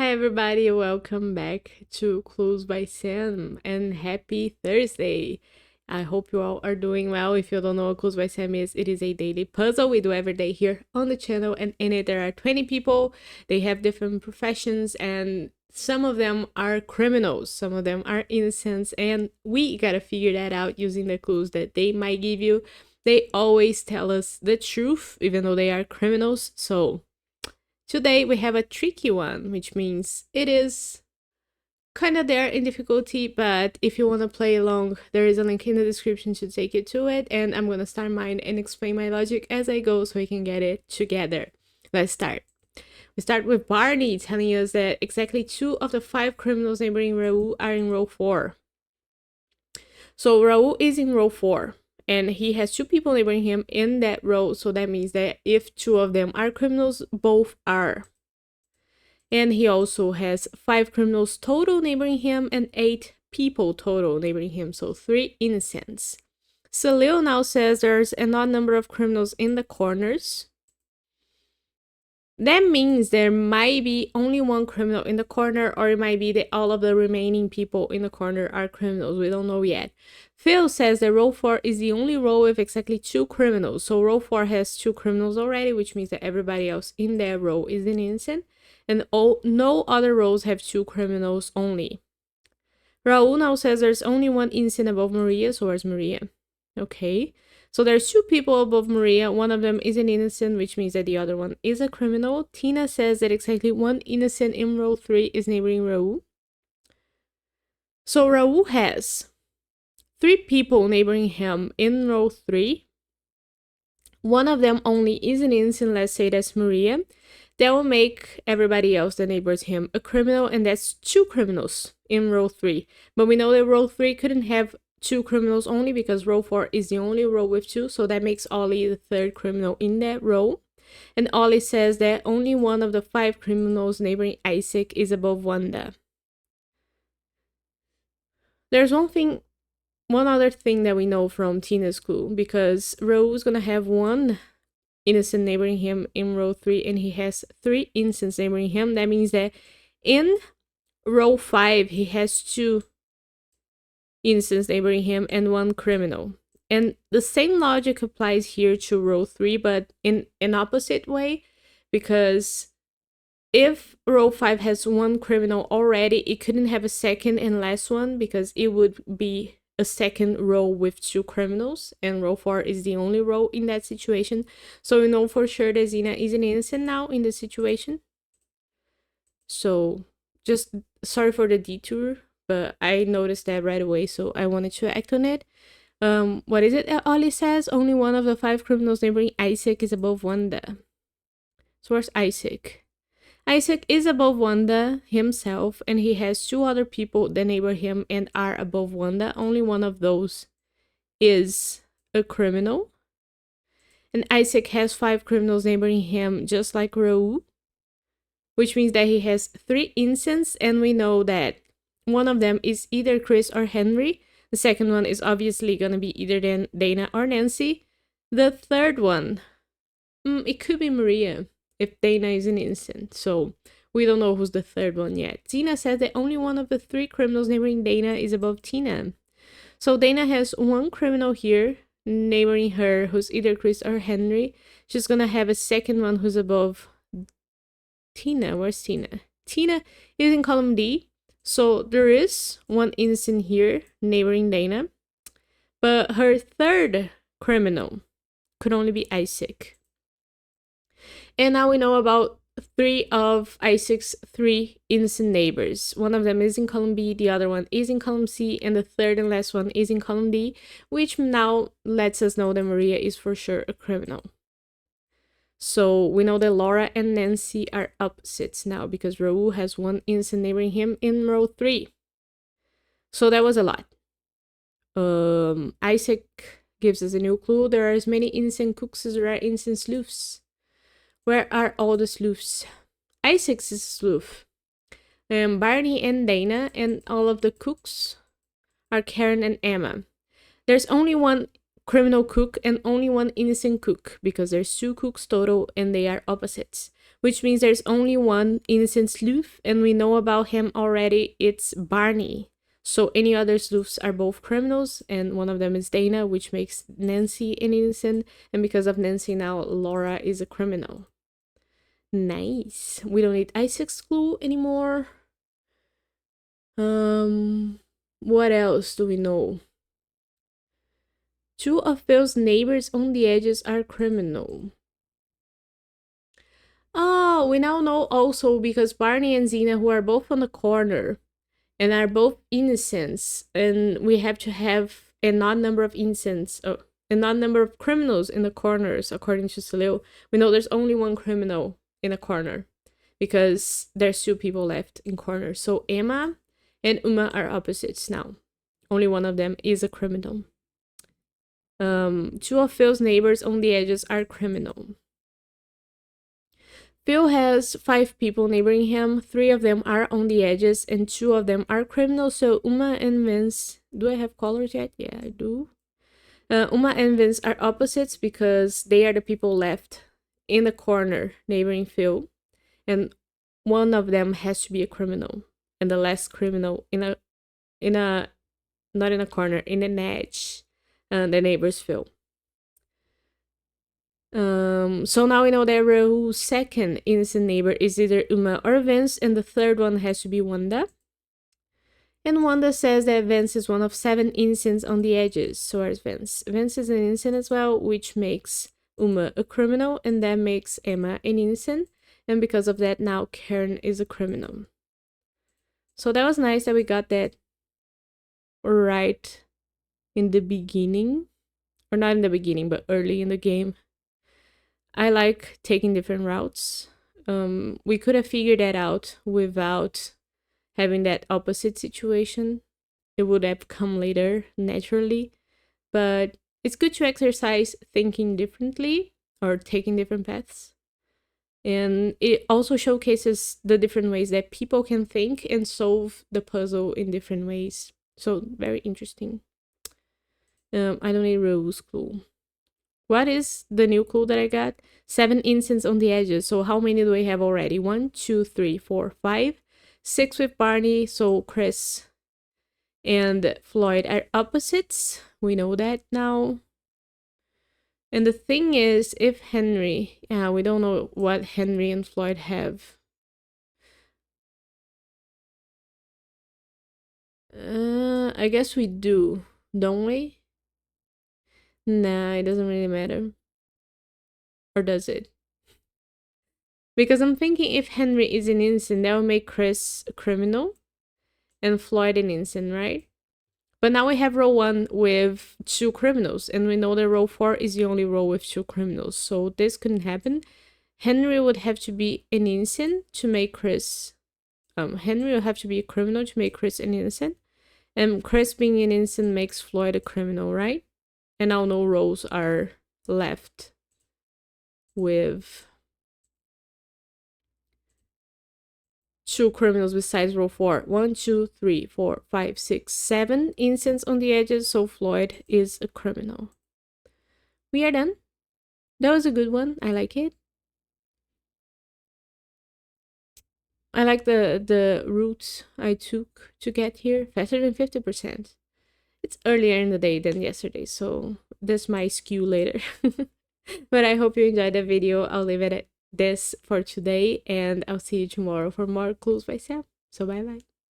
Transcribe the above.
Hi everybody, welcome back to Clues by Sam and happy Thursday. I hope you all are doing well. If you don't know what Clues by Sam is, it is a daily puzzle we do every day here on the channel, and in it there are 20 people. They have different professions and some of them are criminals, some of them are innocents, and we gotta figure that out using the clues that they might give you. They always tell us the truth, even though they are criminals, so today we have a tricky one, which means it is kind of there in difficulty, but if you want to play along, there is a link in the description to take you to it, and I'm going to start mine and explain my logic as I go so we can get it together. Let's start. We start with Barney telling us that exactly 2 of the 5 criminals neighboring Raul are in row 4. So Raul is in row 4. And he has 2 people neighboring him in that row, so that means that if 2 of them are criminals, both are. And he also has 5 criminals total neighboring him and 8 people total neighboring him, so 3 innocents. Salil now says there's an odd number of criminals in the corners. That means there might be only 1 criminal in the corner, or it might be that all of the remaining people in the corner are criminals. We don't know yet. Phil says that row 4 is the only row with exactly 2 criminals. So row 4 has 2 criminals already, which means that everybody else in that row is an innocent. And no other rows have 2 criminals only. Raul now says there's only 1 innocent above Maria, so where's Maria? Okay. So there's 2 people above Maria. One of them is an innocent, which means that the other one is a criminal. Tina says that exactly 1 innocent in row 3 is neighboring Raul. So Raul has 3 people neighboring him in row 3. One of them only is an innocent, let's say that's Maria. That will make everybody else that neighbors him a criminal, and that's 2 criminals in row 3. But we know that row 3 couldn't have 2 criminals only because row 4 is the only row with 2, so that makes Ollie the 3rd criminal in that row. And Ollie says that only 1 of the 5 criminals neighboring Isaac is above Wanda. There's one other thing that we know from Tina's clue, because Raul's gonna have 1 innocent neighboring him in row 3 and he has 3 innocents neighboring him. That means that in row 5 he has 2 innocents neighboring him and 1 criminal. And the same logic applies here to row 3, but in an opposite way, because if row 5 has 1 criminal already, it couldn't have a second and last one because it would be a second row with 2 criminals, and row 4 is the only row in that situation. So we know for sure that Zena is an innocent now in this situation. So just sorry for the detour, but I noticed that right away, so I wanted to act on it. What is it that Ollie says? Only 1 of the 5 criminals neighboring Isaac is above Wanda. So where's Isaac? Isaac is above Wanda himself, and he has 2 other people that neighbor him and are above Wanda. Only 1 of those is a criminal. And Isaac has 5 criminals neighboring him, just like Raul, which means that he has 3 innocents, and we know that one of them is either Chris or Henry. The second one is obviously gonna be either Dana or Nancy. The third one, it could be Maria if Dana is an innocent, so we don't know who's the third one yet. Tina says that only 1 of the 3 criminals neighboring Dana is above Tina. So Dana has 1 criminal here neighboring her who's either Chris or Henry. She's gonna have a second one who's above Tina. Where's Tina? Tina is in column D. So there is 1 innocent here neighboring Dana. But her third criminal could only be Isaac. And now we know about 3 of Isaac's 3 innocent neighbors. One of them is in column B, the other one is in column C, and the third and last one is in column D, which now lets us know that Maria is for sure a criminal. So we know that Laura and Nancy are opposites now because Raul has 1 innocent neighboring him in row 3. So that was a lot. Isaac gives us a new clue. There are as many innocent cooks as there are innocent sleuths. Where are all the sleuths? Isaac's is a sleuth. Barney and Dana and all of the cooks are Karen and Emma. There's only 1 criminal cook and only 1 innocent cook because there's 2 cooks total and they are opposites. which means there's only one innocent sleuth, and we know about him already. It's Barney. So any other sleuths are both criminals, and one of them is Dana, which makes Nancy an innocent, and because of Nancy now, Laura is a criminal. Nice. We don't need Isaac's clue anymore. What else do we know? 2 of Phil's neighbors on the edges are criminal. Oh, we now know also because Barney and Zena, who are both on the corner and are both innocents, and we have to have an odd number of innocents, an odd number of criminals in the corners, according to Salil. We know there's only one criminal in a corner because there's 2 people left in corners. So Emma and Uma are opposites now. Only one of them is a criminal. 2 of Phil's neighbors on the edges are criminal. Phil has 5 people neighboring him. 3 of them are on the edges and 2 of them are criminals. So Uma and Vince, do I have colors yet? Yeah, I do. Uma and Vince are opposites because they are the people left in the corner neighboring Phil. And one of them has to be a criminal. And the last criminal not in a corner, in an edge. The neighbors Phil. So now we know that Raul's second innocent neighbor is either Uma or Vince, and the third one has to be Wanda. And Wanda says that Vince is one of 7 innocents on the edges. So is Vince. Vince is an innocent as well, which makes Uma a criminal, and that makes Emma an innocent. And because of that, now Karen is a criminal. So that was nice that we got that right in the beginning. Or not in the beginning, but early in the game. I like taking different routes. We could have figured that out without having that opposite situation. It would have come later, naturally. But it's good to exercise thinking differently or taking different paths. And it also showcases the different ways that people can think and solve the puzzle in different ways. So, very interesting. I don't need Rose clue. What is the new clue that I got? 7 innocents on the edges. So how many do we have already? 1, 2, 3, 4, 5. 6 with Barney. So Chris and Floyd are opposites. We know that now. And the thing is, if Henry... Yeah, we don't know what Henry and Floyd have. I guess we do, don't we? Nah, it doesn't really matter. Or does it? Because I'm thinking if Henry is an innocent, that will make Chris a criminal and Floyd an innocent, right? But now we have row 1 with 2 criminals, and we know that row 4 is the only row with 2 criminals. So this couldn't happen. Henry would have to be an innocent to make Chris... Henry would have to be a criminal to make Chris an innocent. And Chris being an innocent makes Floyd a criminal, right? And now no rows are left with 2 criminals besides row 4. 1, 2, 3, 4, 5, 6, 7 innocents on the edges, so Floyd is a criminal. We are done. That was a good one. I like it. I like the route I took to get here. Faster than 50%. It's earlier in the day than yesterday, so this might skew later. But I hope you enjoyed the video. I'll leave it at this for today, and I'll see you tomorrow for more Clues by Sam. So bye bye.